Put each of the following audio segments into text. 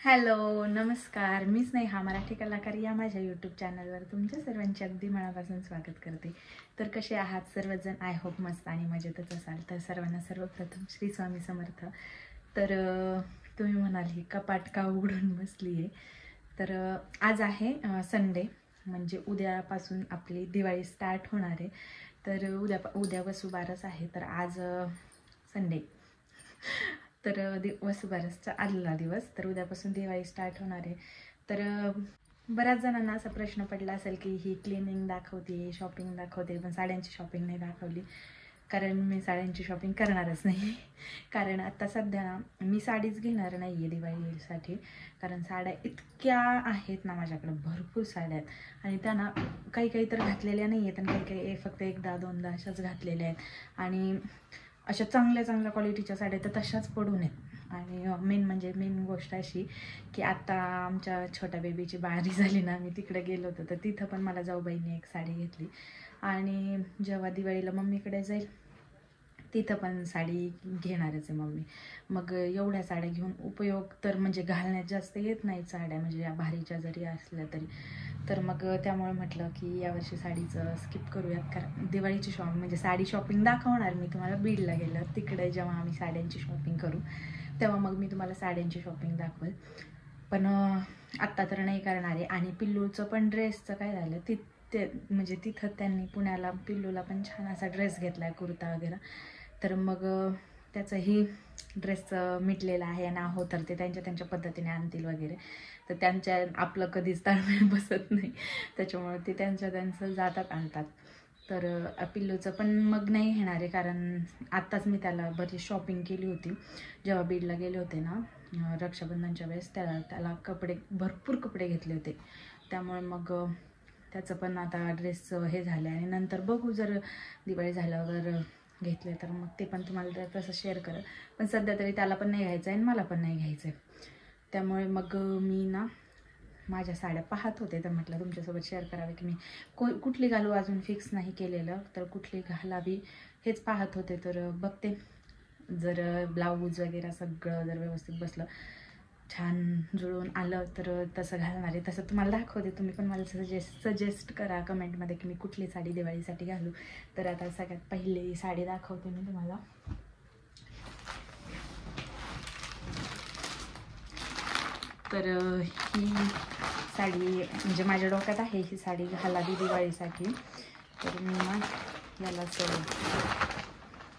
Hello, नमस्कार. मी स्नेहा, मराठी कलाकार या माझ्या यूट्यूब चॅनलवर तुमच्या सर्वांचे अगदी मनापासून स्वागत करते. तर कसे आहात सर्वजण? आय होप मस्त आणि मजेतच असाल. तर सर्वांना सर्वप्रथम श्री स्वामी समर्थ. तर तुम्ही म्हणाल ही कपाट का उघडून बसली आहे. तर आज आहे संडे, म्हणजे उद्यापासून आपली दिवाळी स्टार्ट होणार आहे. तर उद्या वसुबारस आहे. तर आज संडे, तर वसुबारसचा आदला दिवस. तर उद्यापासून दिवाळी स्टार्ट होणार आहे. तर बऱ्याच जणांना असा प्रश्न पडला असेल की ही क्लिनिंग दाखवते, शॉपिंग दाखवते, पण साड्यांची शॉपिंग नाही दाखवली. कारण मी साड्यांची शॉपिंग करणारच नाही. कारण आता सध्या मी साडीच घेणार नाही आहे दिवाळीसाठी. कारण साड्या इतक्या आहेत ना माझ्याकडे, भरपूर साड्या आहेत. आणि त्यांना काही काही तर घातलेल्या नाही आहेत आणि काही काही फक्त एकदा दोनदा अशाच घातलेल्या आहेत. आणि अशा चांगल्या चांगल्या क्वालिटीच्या साड्या तर तशाच पडून आहेत. आणि मेन गोष्ट अशी की आता आमच्या छोट्या बेबीची बारी झाली ना, मी तिकडे गेलो होतो, तर तिथं पण मला जाऊबाईने एक साडी घेतली. आणि जेव्हा दिवाळीला मम्मीकडे जाईल तिथं पण साडी घेणारच आहे मम्मी. मग एवढ्या साड्या घेऊन उपयोग तर म्हणजे घालण्यात जास्त येत नाही साड्या, म्हणजे या भारीच्या जरी असल्या तरी. तर मग त्यामुळे म्हटलं की यावर्षी साडीचं स्किप करूयात. कारण दिवाळीची शॉपिंग म्हणजे साडी शॉपिंग दाखवणार मी तुम्हाला बीडला गेलं. तिकडे जेव्हा आम्ही साड्यांची शॉपिंग करू तेव्हा मग मी तुम्हाला साड्यांची शॉपिंग दाखवेल. पण आत्ता तर नाही करणार आहे. आणि पिल्लूचं पण ड्रेसचं काय झालं ते म्हणजे तिथं त्यांनी पुण्याला पिल्लूला पण छान असा ड्रेस घेतला आहे, कुर्ता वगैरे. तर मग त्याचंही ड्रेसचं मिटलेलं आहे आणि आहो तर ते त्यांच्या पद्धतीने आणतील वगैरे. तर आपलं कधीच ताळमेळ बसत नाही, त्याच्यामुळे ते त्यांचं जातात आणतात. तर पिल्लूचं पण मग नाही घेणार आहे. कारण आत्ताच मी त्याला बरीच शॉपिंग केली होती जेव्हा बीडला गेले होते ना रक्षाबंधनच्या वेळेस. त्याला भरपूर कपडे घेतले होते. त्यामुळे मग त्याचं पण आता ड्रेसचं हे झालं आहे. आणि नंतर बघू, जर दिवाळी झाल्यावर घेतले तर मग ते पण तुम्हाला तसं शेअर करेल. पण सध्या तरी त्याला पण नाही घ्यायचं आहे आणि मला पण नाही घ्यायचं आहे. त्यामुळे मग मी ना माझ्या साड्या पाहत होते, तर म्हटलं तुमच्यासोबत शेअर करावे की मी कुठली घालू, अजून फिक्स नाही केलेलं. तर कुठली घालावी हेच पाहत होते. तर बघते, जर ब्लाऊज वगैरे सगळं जर व्यवस्थित बसलं, छान जुळून आलं तर तसं घालणार आहे. तसं तुम्हाला दाखवते. तुम्ही पण मला सजेस्ट करा कमेंटमध्ये की मी कुठली साडी दिवाळीसाठी घालू. तर आता सगळ्यात पहिली साडी दाखवते मी तुम्हाला. तर ही साडी म्हणजे माझ्या डोक्यात आहे ही साडी घालावी दिवाळीसाठी. तर मी ना याला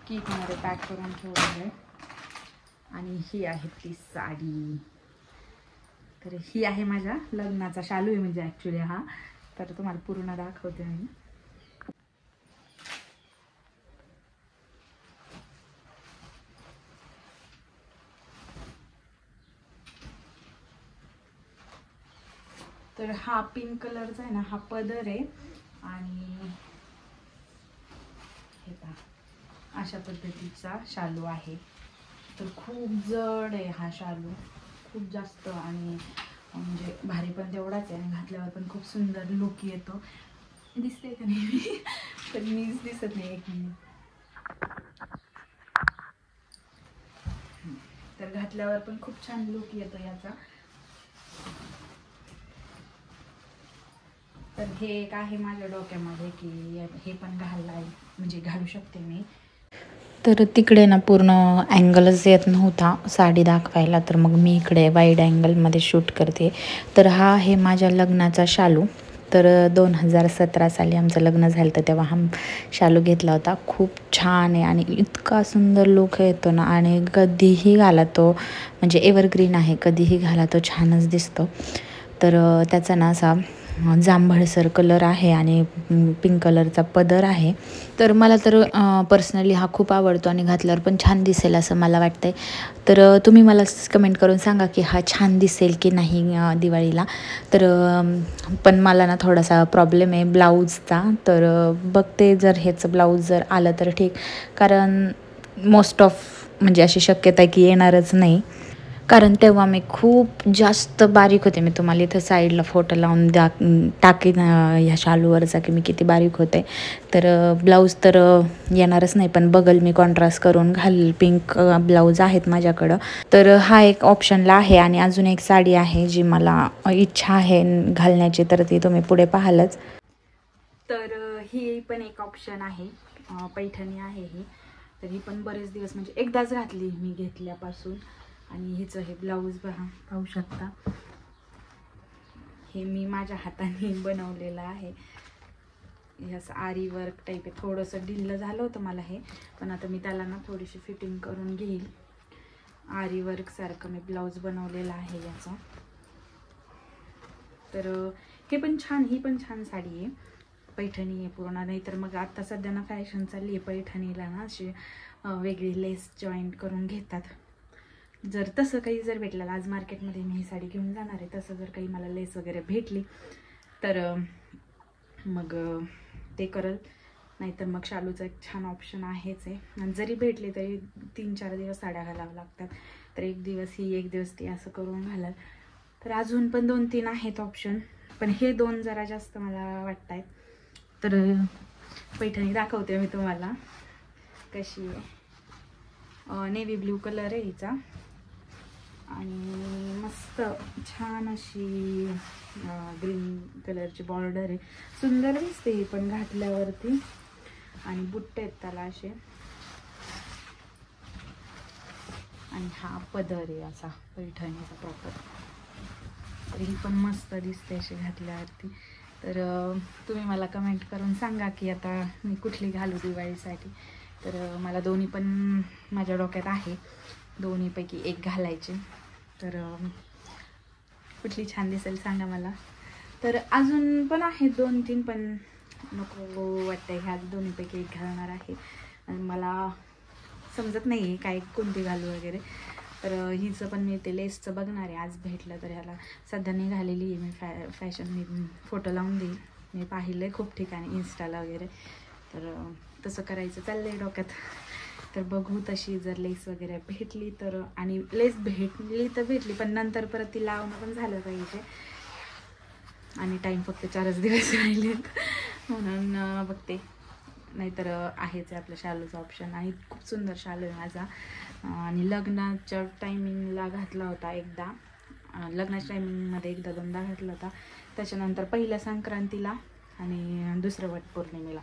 किटमध्ये पॅक करून ठेवलं आहे. आणि ही आहे ती साडी. तर ही आहे माझ्या लग्नाचा शालू आहे, म्हणजे ॲक्च्युली हा. तर तुम्हाला पूर्ण दाखवते मी. तर हा पिंक कलरचा आहे ना, हा पदर आहे. आणि हे पहा अशा पद्धतीचा शालू आहे. तर खूप जड आहे हा शालू, खूप जास्त. आणि म्हणजे भारी पण तेवढाच आहे. आणि घातल्यावर पण खूप सुंदर लुक येतो. दिसते का नाही मी? तर मीच दिसत नाही. एक मिनिट. तर घातल्यावर पण खूप छान लुक येतो याचा. तर हे एक आहे माझ्या डोक्यामध्ये की हे पण म्हणजे घालू शकते मी. तर तिकडे ना पूर्ण अँगलच येत नव्हता साडी दाखवायला, तर मग मी इकडे वाईड अँगलमध्ये शूट करते. तर हा आहे माझ्या लग्नाचा शालू. तर 2017 साली आमचं लग्न झालं, तर तेव्हा हा शालू घेतला होता. खूप छान आहे आणि इतका सुंदर लुक येतो ना. आणि कधीही घाला तो, म्हणजे एव्हरग्रीन आहे, कधीही घाला तो छानच दिसतो. तर त्याचा ना असा जांभळसर कलर आहे आणि पिंक कलरचा पदर आहे. तर मला तर पर्सनली हा खूप आवडतो आणि घातल्यावर पण छान दिसेल असं मला वाटतं. तर तुम्ही मला कमेंट करून सांगा की हा छान दिसेल की नाही दिवाळीला. तर पण मला ना थोडासा प्रॉब्लेम आहे ब्लाऊजचा. तर बघते, जर ह्याचं ब्लाऊज जर आलं तर ठीक. कारण मोस्ट ऑफ म्हणजे अशी शक्यता आहे की येणारच नाही. कारण तेव्हा मी खूप जास्त बारीक होते. मी तुम्हाला इथं साईडला फोटो लावून टाकीन ह्या शालूवरचा की मी किती बारीक होते. तर ब्लाऊज तर येणारच नाही, पण बगल मी कॉन्ट्रास्ट करून घाल. पिंक ब्लाऊज आहेत माझ्याकडं, तर हा एक ऑप्शनला आहे. आणि अजून एक साडी आहे जी मला इच्छा आहे घालण्याची, तर ती तुम्ही पुढे पाहालच. तर ही पण एक ऑप्शन आहे, पैठणी आहे ही. तर ही पण बरेच दिवस म्हणजे एकदाच घातली मी घेतल्यापासून. आणि हिचं हे ब्लाऊज पाहू शकता, हे मी माझ्या हाताने बनवलेलं आहे. ह्याचं आरी वर्क टाईप आहे. थोडंसं ढिल्लं झालं होतं मला हे, पण आता मी त्याला ना थोडीशी फिटिंग करून घेईल. आरी वर्क सारखं मी ब्लाऊज बनवलेला आहे याचा. तर हे पण छान, ही पण छान साडी आहे, पैठणी आहे पूर्ण. नाही तर मग आता सध्या ना फॅशन चालली आहे पैठणीला ना अशी वेगळी लेस जॉईंट करून घेतात. जर तसं काही जर भेटलं, आज मार्केटमध्ये मी ही साडी घेऊन जाणार आहे, तसं जर काही मला लेस वगैरे भेटली तर मग ते करल. नाहीतर मग शालूचा एक छान ऑप्शन आहेच आहे. आणि जरी भेटली तरी 3-4 दिवस साड्या घालाव्या लागतात. तर एक दिवस ही एक दिवस ती असं करून घालाल. तर अजून पण 2-3 आहेत ऑप्शन, पण हे 2 जरा जास्त मला वाटत आहेत. तर पैठणी दाखवते मी तुम्हाला कशी आहे. नेव्ही ब्ल्यू कलर आहे हिचा आणि मस्त छान अशी ग्रीन कलरची बॉर्डर आहे. सुंदर दिसते ही पण घातल्यावरती. आणि बुट्टे आहेत त्याला असे. आणि हा पदर आहे असा पैठणीचा प्रॉपर. तर ही पण मस्त दिसते अशी घातल्यावरती. तर तुम्ही मला कमेंट करून सांगा की आता मी कुठली घालू दिवाळीसाठी. तर मला दोन्ही पण माझ्या डोक्यात आहे, दोन्हीपैकी एक घालायचे. तर कुठली छान दिसेल सांगा मला. तर अजून पण आहेत 2-3, पण नको वाटतं ह्या दोन्हीपैकी एक घालणार आहे. आणि मला समजत नाही आहे काय कोणती घालू वगैरे. तर हिचं पण मी ते लेसचं बघणार आहे, आज भेटलं तर. ह्याला सध्या निघालेली आहे मी फॅशन, मी फोटो लावून देईल. मी पाहिलं आहे खूप ठिकाणी इंस्टाला वगैरे. तर तसं करायचं चाललं आहे डोक्यात. तर बघू तशी जर लेस वगैरे भेटली तर. आणि लेस भेटली तर भेटली, पण नंतर परत ती लावणं पण झालं पाहिजे. आणि टाईम फक्त 4च दिवस राहिलेत म्हणून बघते. नाहीतर आहेच आपलं शालूचा ऑप्शन. आणि खूप सुंदर शालू आहे माझा. आणि लग्नाच्या टायमिंगला घातला होता एकदा, लग्नाच्या टायमिंगमध्ये एकदा 2दा घातला होता. त्याच्यानंतर पहिल्या संक्रांतीला आणि दुसरं वटपौर्णिमेला.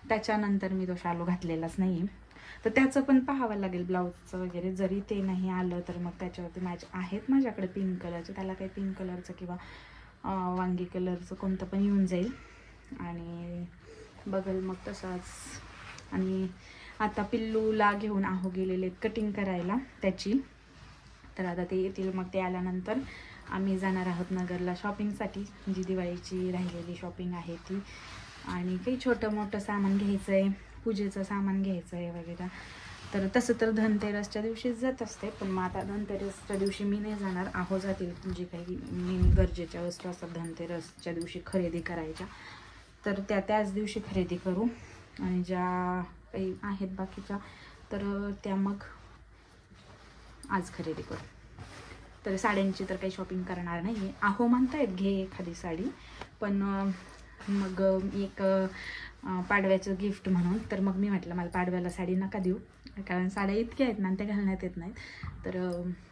त्याच्यानंतर मी तो शालू घातलेलाच नाही आहे. तर त्याचं पण पाहावं लागेल ब्लाऊजचं वगैरे. जरी ते नाही आलं तर मग त्याच्यावरती आहेत माझ्याकडे पिंक कलरचे. त्याला काही पिंक कलरचं किंवा वांगी कलरचं कोणतं पण येऊन जाईल. आणि बघल मग तसंच. आणि आता पिल्लूला घेऊन गेलेले कटिंग करायला त्याची. तर आता ते येतील, मग ते आल्यानंतर आम्ही जाणार आहोत नगरला शॉपिंगसाठी. जी दिवाळीची राहिलेली शॉपिंग आहे ती. आणि काही छोटं मोठं सामान घ्यायचं आहे, पूजेचं सामान घ्यायचं आहे वगैरे. तर तसं तर धनतेरसच्या दिवशीच जात असते, पण मग आता धनतेरसच्या दिवशी मी नाही जाणार. जातील जे काही मेन गरजेच्या वस्तू असतात धनतेरसच्या दिवशी खरेदी करायच्या, तर त्याच दिवशी खरेदी करू. आणि ज्या काही आहेत बाकीच्या तर त्या मग आज खरेदी करू. तर साड्यांची तर काही शॉपिंग करणार नाही आहे. म्हणतायत घे एखादी साडी, पण मग एक पाडव्याचं गिफ्ट म्हणून. तर मग मी म्हटलं मला पाडव्याला साडी नका देऊ, कारण साड्या इतक्या आहेत ना त्या घालण्यात येत नाहीत. तर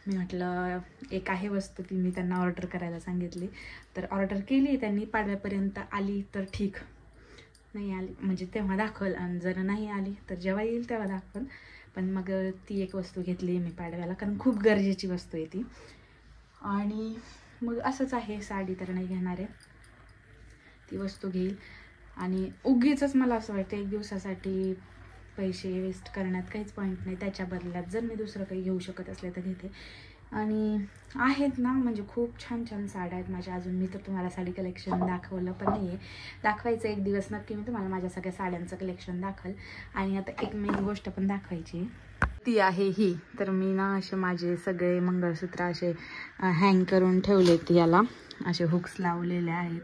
मी म्हटलं एक आहे वस्तू ती मी त्यांना ऑर्डर करायला सांगितली. तर ऑर्डर केली त्यांनी. पाडव्यापर्यंत आली तर ठीक, नाही आली म्हणजे तेव्हा दाखवल. आणि जर नाही आली तर जेव्हा येईल तेव्हा दाखवल. पण मग ती एक वस्तू घेतली मी पाडव्याला, कारण खूप गरजेची वस्तू आहे ती. आणि मग असंच आहे, साडी तर नाही घेणार आहे, ती वस्तू घेईल. आणि उगीचच मला असं वाटतं एक दिवसासाठी पैसे वेस्ट करण्यात काहीच पॉईंट नाही. त्याच्या बदल्यात जर मी दुसरं काही घेऊ शकत असले तर घेते. आणि आहेत ना म्हणजे खूप छान छान साड्या आहेत माझ्या अजून. मी तर तुम्हाला साडी कलेक्शन दाखवलं पण नाही आहे. दाखवायचं एक दिवस नक्की मी तुम्हाला माझ्या सगळ्या साड्यांचं कलेक्शन दाखवल. आणि आता एक मेन गोष्ट पण दाखवायची ती आहे ही. तर मी ना असे माझे सगळे मंगळसूत्र असे हँग करून ठेवलेत, याला असे हुक्स लावलेले आहेत.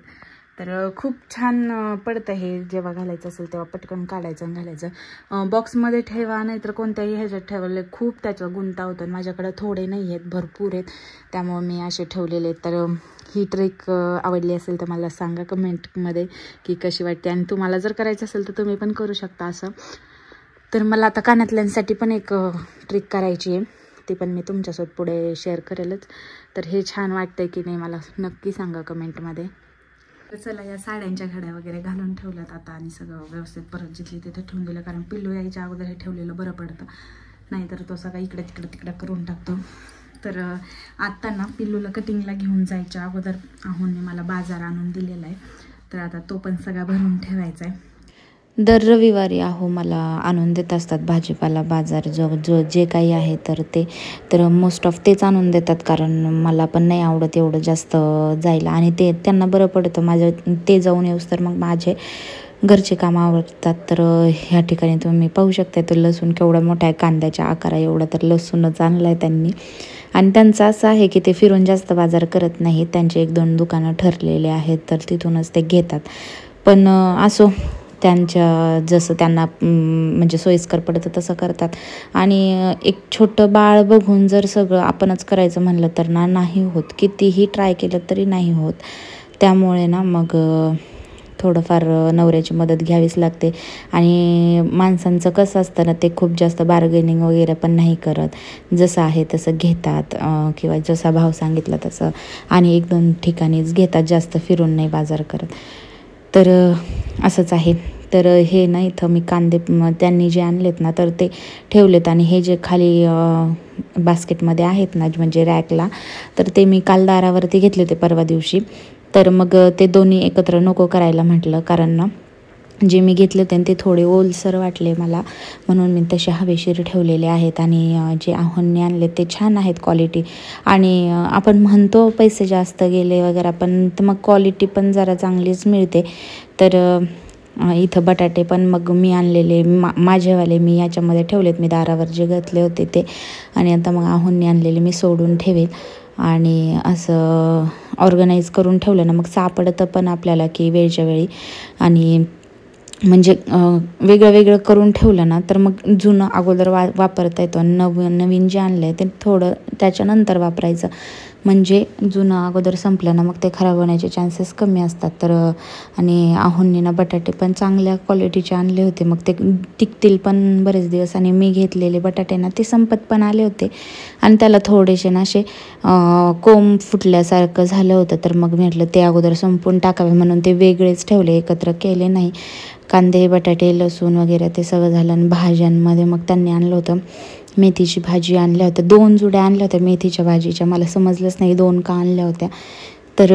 तर खूप छान पडतं हे. जेव्हा घालायचं असेल तेव्हा पटकन काढायचं आणि घालायचं. बॉक्समध्ये ठेवा नाहीतर कोणत्याही ह्याच्यात ठेवले खूप त्याचा गुंता होतो. माझ्याकडे थोडे नाही आहेत, भरपूर आहेत, त्यामुळे मी असे ठेवलेले आहेत. तर ही ट्रिक आवडली असेल तर मला सांगा कमेंटमध्ये की कशी वाटते, आणि तुम्हाला जर करायचं असेल तर तुम्ही पण करू शकता असं. तर मला आता कानातल्यांसाठी पण एक ट्रिक करायची आहे, ती पण मी तुमच्यासोबत पुढे शेअर करेलच. तर हे छान वाटतंय की नाही मला नक्की सांगा कमेंटमध्ये. तर चला, या साड्यांच्या घड्या वगैरे घालून ठेवल्यात आता, आणि सगळं व्यवस्थित परत जिथली तिथे ठेवून दिलं, कारण पिल्लू यायच्या अगोदर हे ठेवलेलं बरं पडतं, नाहीतर तो सगळा इकडे तिकडे करून टाकतो. तर आत्ता ना पिल्लूला कटिंगला घेऊन जायच्या अगोदर आहोंनी मला बाजार आणून दिलेला आहे, तर आता तो पण सगळा भरून ठेवायचा आहे. दर रविवारी मला आणून देत असतात भाजीपाला, बाजार जो जे काही आहे तर मोस्ट ऑफ तेच आणून देतात, कारण मला पण नाही आवडत एवढं जास्त जायला, आणि ते त्यांना बरं पडतं माझं ते जाऊन येऊस तर मग माझे घरचे काम आवडतात. तर ह्या ठिकाणी तुम्ही पाहू शकता तर लसूण केवढा मोठा आहे, कांद्याच्या आकारा एवढा तर लसूणच आणला आहे त्यांनी. आणि त्यांचं असं आहे की ते फिरून जास्त बाजार करत नाही, त्यांचे 1-2 दुकानं ठरलेले आहेत तर तिथूनच ते घेतात. पण असो, त्यांच्या जसं त्यांना म्हणजे सोयीस्कर पडतं तसं करतात. आणि एक छोटं बाळ बघून जर सगळं आपणच करायचं म्हणलं तर नाही होत, कितीही ट्राय केलं तरी नाही होत. त्यामुळे ना मग थोडंफार नवऱ्याची मदत घ्यावीच लागते. आणि माणसांचं कसं असतं ना, ते खूप जास्त बार्गेनिंग वगैरे पण नाही करत, जसं आहे तसं घेतात, किंवा जसा भाव सांगितला तसं, आणि 1-2 ठिकाणीच घेतात, जास्त फिरून नाही बाजार करत. तर असंच आहे. तर हे ना इथं मी कांदे त्यांनी जे आणलेत ना तर ते ठेवलेत, आणि हे जे खाली बास्केटमध्ये आहेत ना म्हणजे रॅकला, तर ते मी काल दारावरती घेतले होते परवा दिवशी. तर मग ते दोन्ही एकत्र नको करायला म्हटलं, कारण ना जे मी घेतले होते ते थोडे ओलसर वाटले मला, म्हणून मी तसे हवेशीर ठेवलेले आहेत. आणि जे आहोंनी आणले ते छान आहेत क्वालिटी, आणि आपण म्हणतो पैसे जास्त गेले वगैरे, पण मग क्वालिटी पण जरा चांगलीच मिळते. तर इथं बटाटे पण मग मी आणलेले माझेवाले मी याच्यामध्ये ठेवलेत, मी दारावर जे घातले होते ते, आणि आता मग आहोंनी आणलेले मी सोडून ठेवेल. आणि असं ऑर्गनाईज करून ठेवलं ना मग सापडतं पण आपल्याला की वेळच्या वेळी. आणि म्हणजे वेगळं वेगळं करून ठेवलं ना तर मग जुनं अगोदर वापरता येतो, आणि नवीन जे आणलं आहे ते थोडं त्याच्यानंतर वापरायचं, म्हणजे जुनं अगोदर संपलं ना मग ते खराब होण्याचे चान्सेस कमी असतात. तर आणि आहोंनी ना बटाटे पण चांगल्या क्वालिटीचे आणले होते, मग ते टिकतील पण बरेच दिवस. आणि मी घेतलेले बटाटे ना ते संपत पण आले होते, आणि त्याला थोडेसे ना असे कोंब फुटल्यासारखं झालं होतं, तर मग म्हटलं ते अगोदर संपून टाकावे म्हणून ते वेगळेच ठेवले, एकत्र केले नाही. कांदे, बटाटे, लसूण वगैरे ते सगळं झालं. आणि भाज्यांमध्ये मग त्यांनी आणलं होतं मेथीची भाजी आणल्या होत्या, 2 जुड्या आणल्या होत्या मेथीच्या भाजीच्या, मला समजलंच नाही 2 का आणल्या होत्या. तर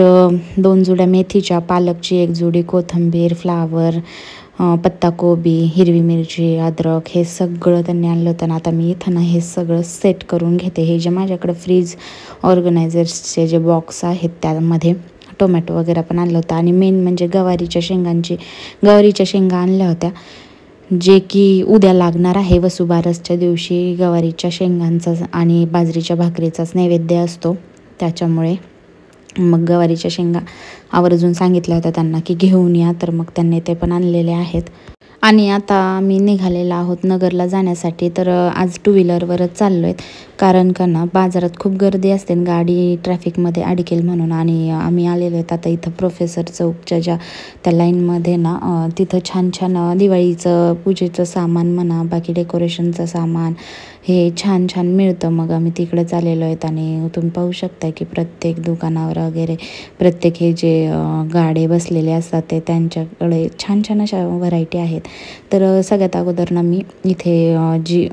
2 जुड्या मेथीच्या, पालकची 1 जुडी, कोथिंबीर, फ्लावर, पत्ताकोबी, हिरवी मिरची, अद्रक, हे सगळं त्यांनी आणलं होतं. आणि आता मी इथं ना हे सगळं सेट करून घेते. हे जे माझ्याकडं फ्रीज ऑर्गनायझर्सचे जे बॉक्स आहेत त्यामध्ये टोमॅटो वगैरे पण आणलं होतं. आणि मेन म्हणजे गवारीच्या शेंगा आणल्या होत्या, जे की उद्या लागणार आहे वसुबारसच्या दिवशी. गवारीच्या शेंगांचा आणि बाजरीच्या भाकरीचाच नैवेद्य असतो, त्याच्यामुळे मग गवारीच्या शेंगा आवर्जून सांगितल्या होत्या त्यांना की घेऊन या, तर मग त्यांनी ते पण आणलेले आहेत. आणि आता आम्ही निघालेलो आहोत नगरला जाण्यासाठी. तर आज 2 व्हीलरवरच चाललो आहेत, कारण का ना बाजारात खूप गर्दी असते, गाडी ट्रॅफिकमध्ये अडकेल म्हणून. आणि आम्ही आलेलो आहेत आता इथं प्रोफेसर चौकच्या त्या लाईनमध्ये ना, तिथं छान छान दिवाळीचं पूजेचं सामान म्हणा, बाकी डेकोरेशनचं सामान हे छान छान मिळतं. मग आम्ही तिकडे आलेलो आहेत, आणि तुम्ही पाहू शकता की प्रत्येक दुकानावर वगैरे प्रत्येक हे जे गाडे बसलेले असतात ते त्यांच्याकडे छान छान अशा व्हरायटी आहेत. तर सगळ्यात अगोदर ना मी इथे जी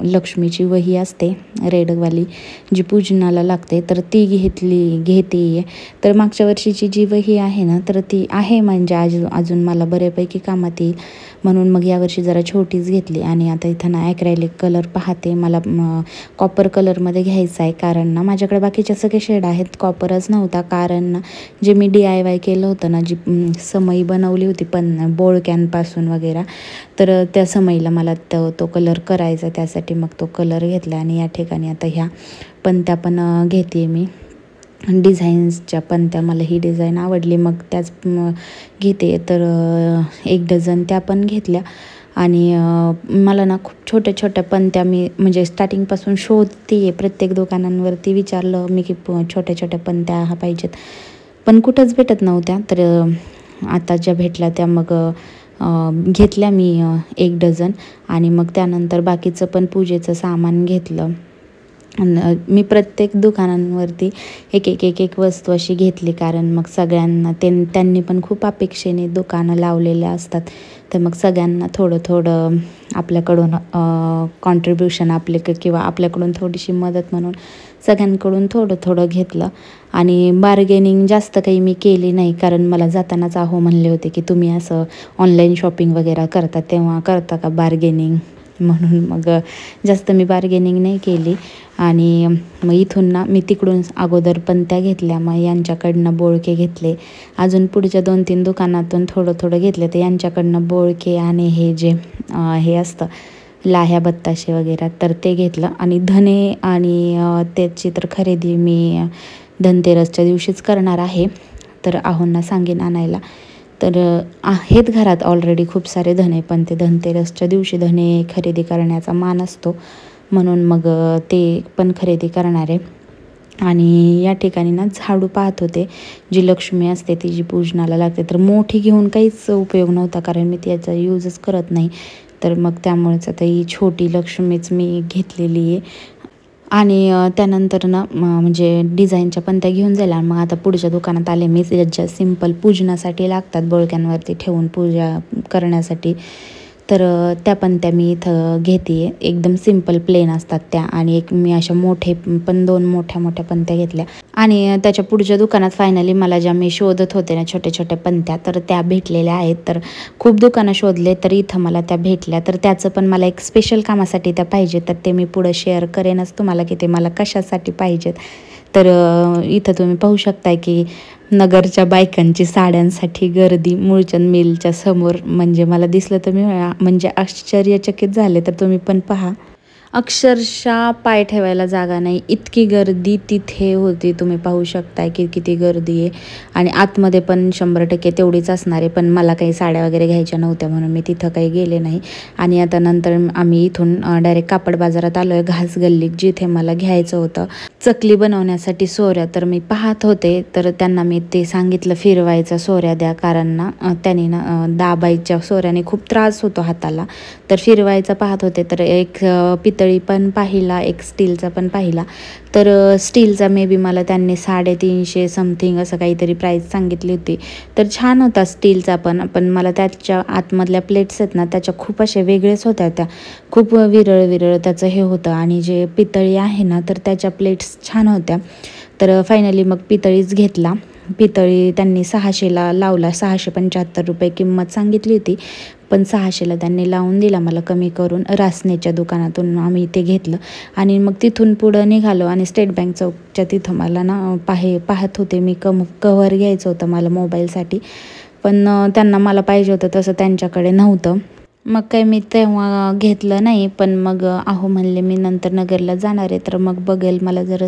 लक्ष्मीची वही असते रेडवाली, जी पूजनाला लागते, तर ती घेते. तर मागच्या वर्षीची जी वही आहे ना तर ती आहे, म्हणजे अजून मला बऱ्यापैकी कामात येईल म्हणून मग यावर्षी जरा छोटीच घेतली. आणि आता इथं ना ॲक्रेलिक कलर पाहते, मला कॉपर कलरमध्ये घ्यायचा आहे, कारण ना माझ्याकडे बाकीचे सगळे शेड आहेत, कॉपरच नव्हता. कारण ना जे मी DIY केलं होतं ना, जी समई बनवली होती पण बोळक्यांपासून वगैरे, तर त्या समईला मला तो कलर करायचा, त्यासाठी मग तो कलर घेतला. आणि या ठिकाणी आता ह्या पंत्या पण घेते मी, डिझाईन्सच्या पणत्या. मला ही डिझाईन आवडली, मग त्याच घेते. तर 1 डझन त्या पण घेतल्या. आणि मला ना खूप छोट्या छोट्या पणत्या मी म्हणजे स्टार्टिंगपासून शोधते आहे. प्रत्येक दुकानांवरती विचारलं मी की छोट्या छोट्या पणत्या पाहिजेत, पण कुठंच भेटत नव्हत्या. तर आता ज्या भेटल्या त्या मग घेतल्या मी 1 डझन. आणि मग त्यानंतर बाकीचं पण पूजेचं सामान घेतलं. मी प्रत्येक दुकानांवरती एक वस्तू अशी घेतली, कारण मग सगळ्यांना त्यांनी पण खूप अपेक्षेने दुकानं लावलेल्या असतात. तर मग सगळ्यांना थोडं थोडं आपल्याकडून कॉन्ट्रीब्युशन किंवा आपल्याकडून थोडीशी मदत म्हणून सगळ्यांकडून थोडं थोडं घेतलं. आणि बार्गेनिंग जास्त काही मी केली नाही, कारण मला जातानाच म्हणले होते की तुम्ही असं ऑनलाईन शॉपिंग वगैरे करता तेव्हा करता का बार्गेनिंग, म्हणून मग जास्त मी बार्गेनिंग नाही केली. आणि मग इथून ना मी तिकडून अगोदर पणत्या घेतल्या, मग यांच्याकडनं बोळके घेतले. अजून पुढच्या 2-3 दुकानातून थोडं थोडं घेतले. तर यांच्याकडनं बोळके आणि हे असतं लाह्या बत्ताशे वगैरे, तर ते घेतलं. आणि धने आणि त्याची तर खरेदी मी धनतेरसच्या दिवशीच करणार आहे, तर आहोंना सांगेन आणायला. तर आहेत घरात ऑलरेडी खूप सारे धने, पण ते धनतेरसच्या दिवशी धने खरेदी करण्याचा मान असतो, म्हणून मग ते पण खरेदी करणार आहे. आणि या ठिकाणी ना झाडू पाहत होते, जी लक्ष्मी असते ती जी पूजनाला लागते. तर मोठी घेऊन काहीच उपयोग नव्हता, कारण मी त्याचा यूजच करत नाही. तर मग त्यामुळेच आता ही छोटी लक्ष्मीच मी घेतलेली आहे. आणि त्यानंतर ना म्हणजे डिझाईनच्या पणत्या घेऊन झाल्या. मग आता पुढच्या दुकानात आले मी, ज्या सिंपल पूजनासाठी लागतात बोळक्यांवरती ठेवून पूजा करण्यासाठी. तर त्या पणत्या मी इथं घेते आहे. एकदम सिंपल प्लेन असतात त्या. आणि एक मी अशा 2 मोठ्या पणत्या घेतल्या. आणि त्याच्या पुढच्या दुकानात फायनली मला ज्या मी शोधत होते ना छोट्या छोट्या पणत्या, तर त्या भेटलेल्या आहेत. तर खूप दुकानं शोधले, तर इथं मला त्या भेटल्या. तर त्याचं पण मला एक स्पेशल कामासाठी त्या पाहिजे, तर ते मी पुढं शेअर करेनच तुम्हाला की ते मला कशासाठी पाहिजेत. तर इथं तुम्ही पाहू शकताय की नगरच्या बायकांची साड्यांसाठी गर्दी मूळचंद मिलच्या समोर. म्हणजे मला दिसलं तर मी म्हणजे आश्चर्यचकित झाले. तर तुम्ही पण पहा, अक्षरशः पाय ठेवायला जागा नाही, इतकी गर्दी तिथे होती. तुम्ही पाहू शकताय की किती गर्दी आहे. आणि आतमध्ये पण 100% तेवढीच असणार आहे, पण मला काही साड्या वगैरे घ्यायच्या नव्हत्या म्हणून मी तिथं काही गेले नाही. आणि आता नंतर आम्ही इथून डायरेक्ट कापड बाजारात आलो आहे, घास गल्लीत, जिथे मला घ्यायचं होतं चकली बनवण्यासाठी सोऱ्या. तर मी पाहत होते, तर त्यांना मी ते सांगितलं फिरवायचा सोऱ्या द्या, कारण ना त्यांनी ना दाबायच्या सोऱ्याने खूप त्रास होतो हाताला. तर फिरवायचा पाहत होते. तर एक पितळी पण पाहिला, एक स्टीलचा पण पाहिला. तर स्टीलचा मे बी मला त्यांनी 350 समथिंग असं काहीतरी प्राईस सांगितली होती. तर छान होता स्टीलचा पण मला त्याच्या आतमधल्या प्लेट्स आहेत ना त्याच्या खूप अशा वेगळेच होत्या, त्या खूप विरळ त्याचं हे होतं. आणि जे पितळी आहे ना तर त्याच्या प्लेट्स छान होत्या. तर फायनली मग पितळीच घेतला. पितळी त्यांनी 600ला लावला, 675 रुपये किंमत सांगितली होती, पण 600ला त्यांनी लावून दिला मला कमी करून. रासनेच्या दुकानातून आम्ही ते घेतलं. आणि मग तिथून पुढं निघालो आणि स्टेट बँक चौकच्या तिथं मला ना पाहत होते मी कव्हर घ्यायचं होतं मला मोबाईलसाठी, पण त्यांना मला पाहिजे होतं तसं त्यांच्याकडे नव्हतं. मग काही मी तेव्हा घेतलं नाही. पण मग म्हणले मी नंतर नगरला जाणार आहे, तर मग बघेल मला जर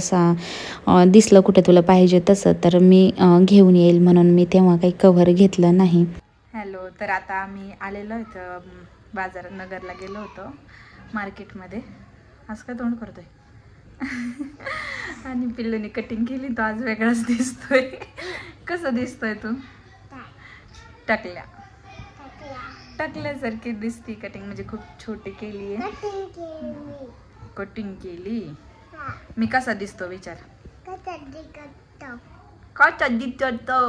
दिसलं कुठे तुला पाहिजे तसं तर मी घेऊन येईल, म्हणून मी तेव्हा काही कव्हर घेतलं नाही. हॅलो, तर आता आम्ही आलेलो इथं बाजारात, नगरला गेलो होतो मार्केटमध्ये. असं काय तोंड करतोय आणि पिल्लूने कटिंग केली, तो आज वेगळाच दिसतोय. कसं दिसतोय तू? टाकल्यासारखी दिसती. कटिंग म्हणजे खूप छोटी केली आहे. कटिंग केली. मी कसा दिसतो विचार? कसा दिसतो?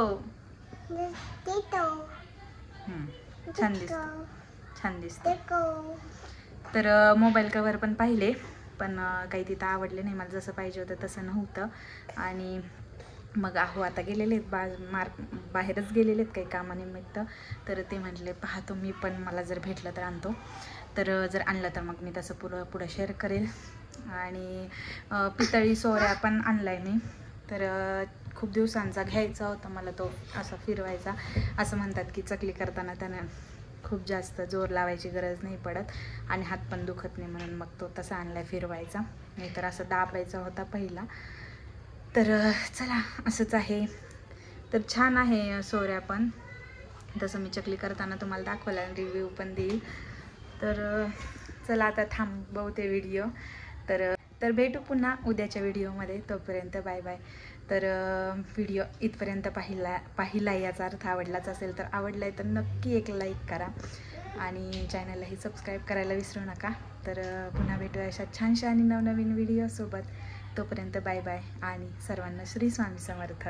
छान दिसतो. तर मोबाईल कव्हर पण पाहिले, पण काही तिथं आवडले नाही मला, जसं पाहिजे होतं तसं नव्हतं. आणि मग आता गेलेले आहेत बाहेरच गेलेले आहेत काही कामानिमित्त. तर ते म्हटले पाहतो मी पण, मला जर भेटलं तर आणतो. तर जर आणलं तर मग मी तसं पुढं शेअर करेल. आणि पितळी सोऱ्या पण आणलाय मी. तर खूप दिवसांचा घ्यायचा होता मला तो, असा फिरवायचा. असं म्हणतात की चकली करताना त्यानं खूप जास्त जोर लावायची गरज नाही पडत आणि हात पण दुखत नाही, म्हणून मग तो तसा आणलाय फिरवायचा. नाहीतर असं दाबायचा होता पहिला. तर चला असंच आहे. तर छान आहे सोऱ्या पण, तसं मी चकली करताना तुम्हाला दाखवला, रिव्ह्यू पण देईल. तर चला आता थांबवते व्हिडिओ. तर भेटू पुन्हा उद्याच्या व्हिडिओमध्ये. तोपर्यंत बाय बाय. तर व्हिडिओ इथपर्यंत पाहिला याचा अर्थ आवडलाच असेल, तर आवडला आहे तर नक्की एक लाईक करा आणि चॅनललाही सबस्क्राईब करायला विसरू नका. तर पुन्हा भेटूया अशा छानशा आणि नवनवीन व्हिडिओसोबत. तोपर्यंत बाय बाय आणि सर्वांना श्री स्वामी समर्थ.